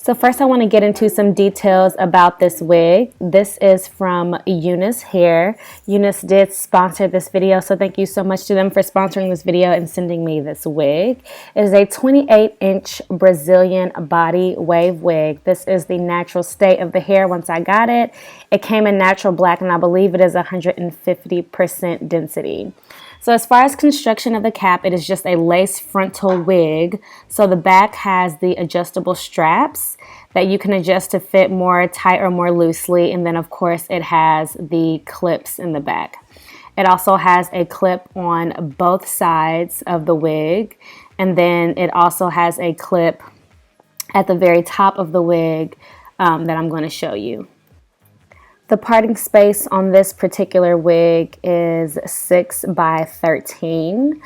So first I want to get into some details about this wig. This is from UNice Hair. UNice did sponsor this video, so thank you so much to them for sponsoring this video and sending me this wig. It is a 28-inch Brazilian body wave wig. This is the natural state of the hair once I got it. It came in natural black and I believe it is 150% density. So as far as construction of the cap, it is just a lace frontal wig. So the back has the adjustable straps that you can adjust to fit more tight or more loosely. And then of course it has the clips in the back. It also has a clip on both sides of the wig. And then it also has a clip at the very top of the wig that I'm going to show you. The parting space on this particular wig is 6 by 13.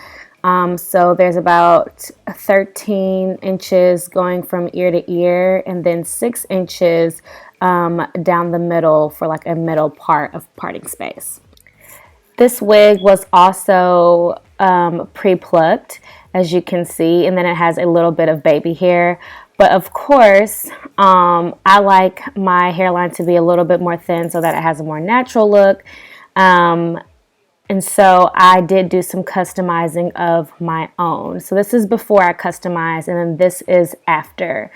So there's about 13 inches going from ear to ear and then 6 inches down the middle for like a middle part of parting space. This wig was also pre-plucked, as you can see, and then it has a little bit of baby hair. But of course, I like my hairline to be a little bit more thin so that it has a more natural look. And so I did do some customizing of my own. So this is before I customized, and then this is after.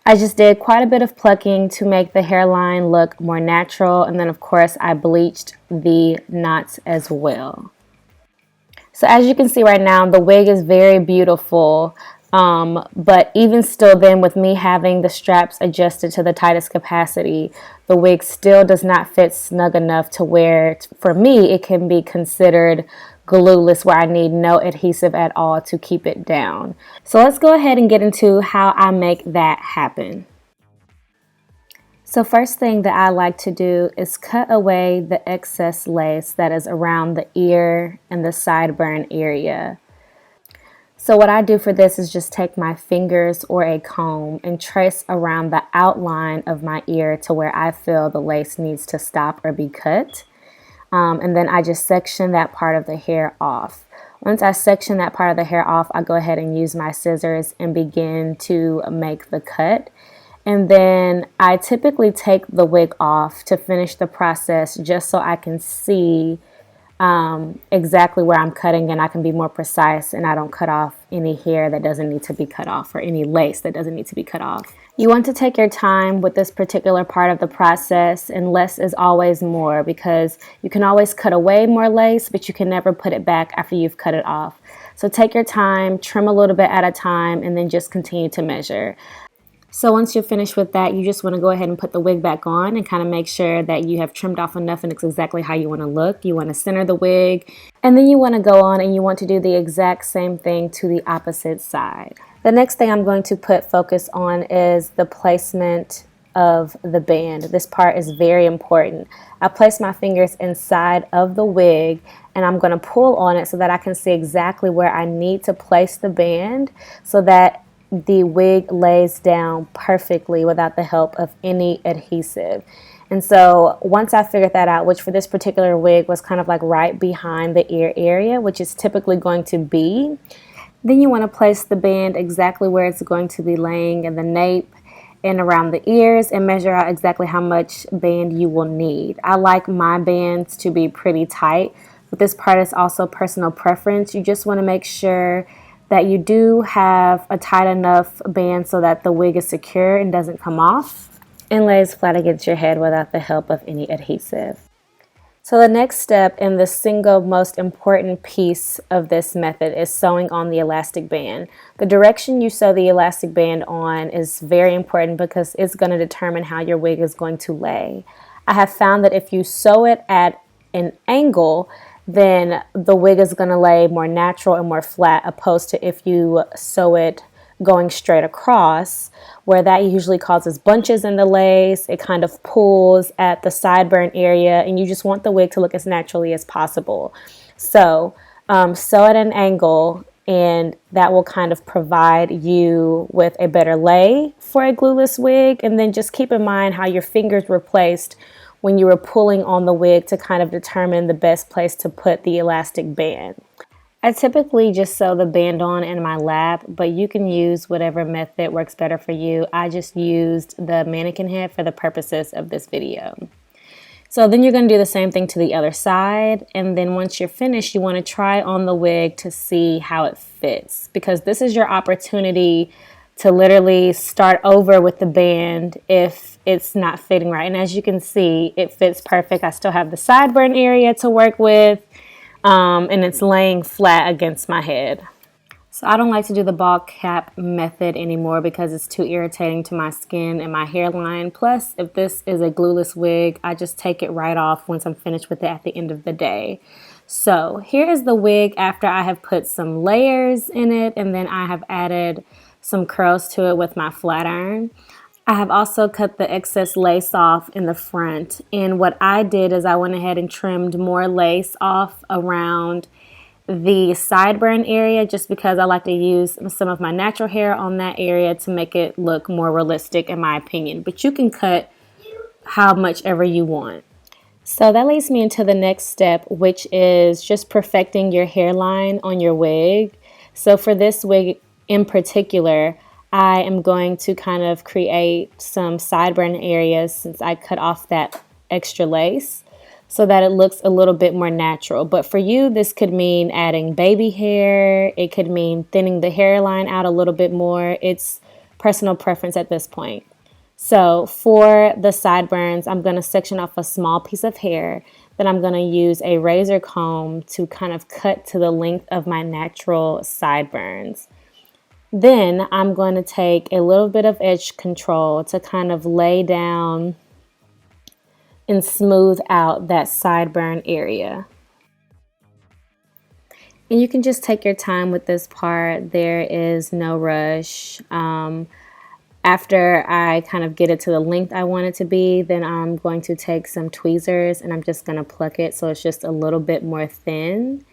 I just did quite a bit of plucking to make the hairline look more natural. And then of course I bleached the knots as well. So as you can see right now, the wig is very beautiful. But even still then, with me having the straps adjusted to the tightest capacity, the wig still does not fit snug enough to where, for me, it can be considered glueless, where I need no adhesive at all to keep it down. So let's go ahead and get into how I make that happen. So first thing that I like to do is cut away the excess lace that is around the ear and the sideburn area. So what I do for this is just take my fingers or a comb and trace around the outline of my ear to where I feel the lace needs to stop or be cut. And then I just section that part of the hair off. Once I section that part of the hair off, I go ahead and use my scissors and begin to make the cut. And then I typically take the wig off to finish the process just so I can see exactly where I'm cutting and I can be more precise and I don't cut off any hair that doesn't need to be cut off or any lace that doesn't need to be cut off. You want to take your time with this particular part of the process, and less is always more, because you can always cut away more lace, but you can never put it back after you've cut it off. So take your time, trim a little bit at a time, and then just continue to measure. So once you're finished with that, you just want to go ahead and put the wig back on and kind of make sure that you have trimmed off enough and it's exactly how you want to look. You want to center the wig, and then you want to go on and you want to do the exact same thing to the opposite side. The next thing I'm going to put focus on is the placement of the band. This part is very important. I place my fingers inside of the wig and I'm going to pull on it so that I can see exactly where I need to place the band so that the wig lays down perfectly without the help of any adhesive. And so once I figured that out, which for this particular wig was kind of like right behind the ear area, which is typically going to be, then you want to place the band exactly where it's going to be laying in the nape and around the ears, and measure out exactly how much band you will need. I like my bands to be pretty tight, but this part is also personal preference. You just want to make sure that you do have a tight enough band so that the wig is secure and doesn't come off and lays flat against your head without the help of any adhesive. So the next step, and the single most important piece of this method, is sewing on the elastic band. The direction you sew the elastic band on is very important because it's going to determine how your wig is going to lay. I have found that if you sew it at an angle, then the wig is going to lay more natural and more flat, opposed to if you sew it going straight across, where that usually causes bunches in the lace. It kind of pulls at the sideburn area, and you just want the wig to look as naturally as possible. So sew at an angle, and that will kind of provide you with a better lay for a glueless wig. And then just keep in mind how your fingers were placed when you were pulling on the wig to kind of determine the best place to put the elastic band. I typically just sew the band on in my lap, but you can use whatever method works better for you. I just used the mannequin head for the purposes of this video. So then you're going to do the same thing to the other side, and then once you're finished, you want to try on the wig to see how it fits, because this is your opportunity to literally start over with the band if it's not fitting right. And as you can see, it fits perfect. I still have the sideburn area to work with, and it's laying flat against my head. So I don't like to do the ball cap method anymore because it's too irritating to my skin and my hairline. Plus, if this is a glueless wig, I just take it right off once I'm finished with it at the end of the day. So here is the wig after I have put some layers in it, and then I have added some curls to it with my flat iron. I have also cut the excess lace off in the front, and what I did is I went ahead and trimmed more lace off around the sideburn area, just because I like to use some of my natural hair on that area to make it look more realistic, in my opinion. But you can cut how much ever you want. So that leads me into the next step, which is just perfecting your hairline on your wig. So for this wig in particular, I am going to kind of create some sideburn areas since I cut off that extra lace, so that it looks a little bit more natural. But for you, this could mean adding baby hair. It could mean thinning the hairline out a little bit more. It's personal preference at this point. So for the sideburns, I'm going to section off a small piece of hair. Then I'm going to use a razor comb to kind of cut to the length of my natural sideburns. Then I'm going to take a little bit of edge control to kind of lay down and smooth out that sideburn area. And you can just take your time with this part. There is no rush. After I kind of get it to the length I want it to be, then I'm going to take some tweezers and I'm just going to pluck it so it's just a little bit more thin.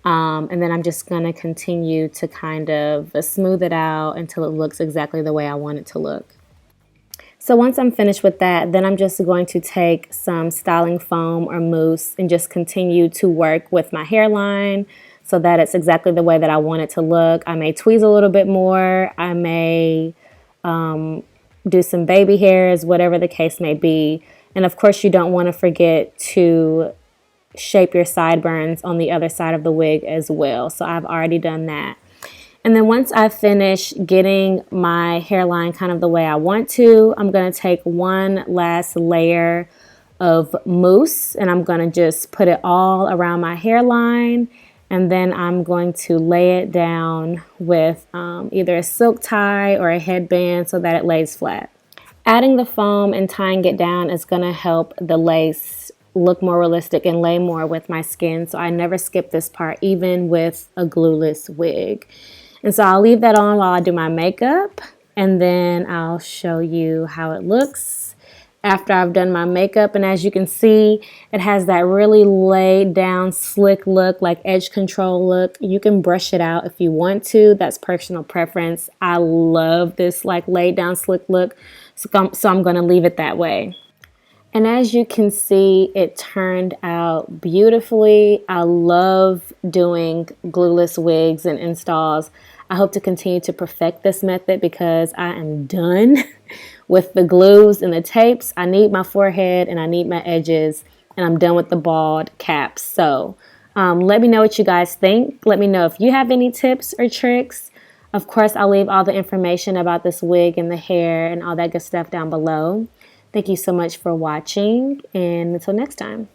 And then I'm just going to continue to kind of smooth it out until it looks exactly the way I want it to look. So once I'm finished with that, then I'm just going to take some styling foam or mousse and just continue to work with my hairline so that it's exactly the way that I want it to look. I may tweeze a little bit more. I may do some baby hairs, whatever the case may be. And of course, you don't want to forget to shape your sideburns on the other side of the wig as well. So I've already done that. And then once I finish getting my hairline kind of the way I want to, I'm going to take one last layer of mousse and I'm going to just put it all around my hairline. And then I'm going to lay it down with either a silk tie or a headband so that it lays flat. Adding the foam and tying it down is going to help the lace look more realistic and lay more with my skin. So I never skip this part, even with a glueless wig. And so I'll leave that on while I do my makeup, and then I'll show you how it looks after I've done my makeup. And as you can see, it has that really laid down, slick look, like edge control look. You can brush it out if you want to. That's personal preference. I love this like laid down, slick look, so I'm going to leave it that way. And as you can see, it turned out beautifully. I love doing glueless wigs and installs. I hope to continue to perfect this method because I am done with the glues and the tapes. I need my forehead and I need my edges, and I'm done with the bald caps. So let me know what you guys think. Let me know if you have any tips or tricks. Of course, I'll leave all the information about this wig and the hair and all that good stuff down below. Thank you so much for watching, and until next time.